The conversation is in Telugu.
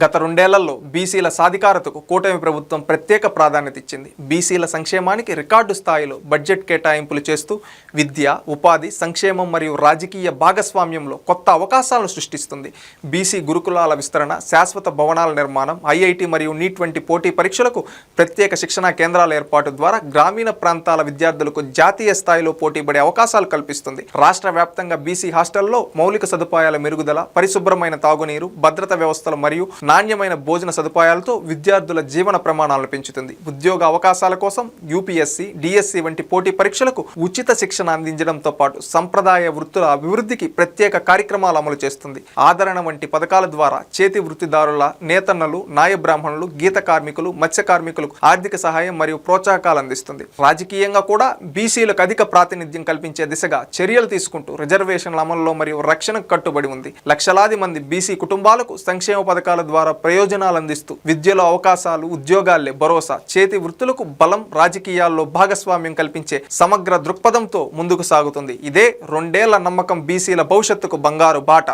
గత రెండేళ్లలో బీసీల సాధికారతకు కూటమి ప్రభుత్వం ప్రత్యేక ప్రాధాన్యత ఇచ్చింది. బీసీల సంక్షేమానికి రికార్డు స్థాయిలో బడ్జెట్ కేటాయింపులు చేస్తూ విద్య, ఉపాధి, సంక్షేమం మరియు రాజకీయ భాగస్వామ్యంలో కొత్త అవకాశాలను సృష్టిస్తుంది. బీసీ గురుకులాల విస్తరణ, శాశ్వత భవనాల నిర్మాణం, ఐఐటి మరియు నీట్ వంటి పోటీ పరీక్షలకు ప్రత్యేక శిక్షణా కేంద్రాల ఏర్పాటు ద్వారా గ్రామీణ ప్రాంతాల విద్యార్థులకు జాతీయ స్థాయిలో పోటీపడే అవకాశాలు కల్పిస్తుంది. రాష్ట్ర వ్యాప్తంగా బీసీ హాస్టల్లో మౌలిక సదుపాయాల మెరుగుదల, పరిశుభ్రమైన తాగునీరు, భద్రత వ్యవస్థలు మరియు నాణ్యమైన భోజన సదుపాయాలతో విద్యార్థుల జీవన ప్రమాణాలను పెంచుతుంది. ఉద్యోగ అవకాశాల కోసం యూపీఎస్సీ, డిఎస్సి వంటి పోటీ పరీక్షలకు ఉచిత శిక్షణ అందించడంతో పాటు సంప్రదాయ వృత్తుల అభివృద్ధికి ప్రత్యేక కార్యక్రమాలు అమలు చేస్తుంది. ఆదరణ వంటి పథకాల ద్వారా చేతి వృత్తిదారుల, నేతన్నలు, నాయ బ్రాహ్మణులు, గీత కార్మికులు, మత్స్య కార్మికులకు ఆర్థిక సహాయం మరియు ప్రోత్సాహకాలు అందిస్తుంది. రాజకీయంగా కూడా బీసీలకు అధిక ప్రాతినిధ్యం కల్పించే దిశగా చర్యలు తీసుకుంటూ రిజర్వేషన్ల అమలులో మరియు రక్షణకు కట్టుబడి ఉంది. లక్షలాది మంది బీసీ కుటుంబాలకు సంక్షేమ పథకాల ద్వారా ప్రయోజనాలు అందిస్తూ విద్యలో అవకాశాలు, ఉద్యోగాలే భరోసా, చేతి వృత్తులకు బలం, రాజకీయాల్లో భాగస్వామ్యం కల్పించే సమగ్ర దృక్పథంతో ముందుకు సాగుతుంది. ఇదే రెండేళ్ల నమ్మకం బీసీల భవిష్యత్తుకు బంగారు బాట.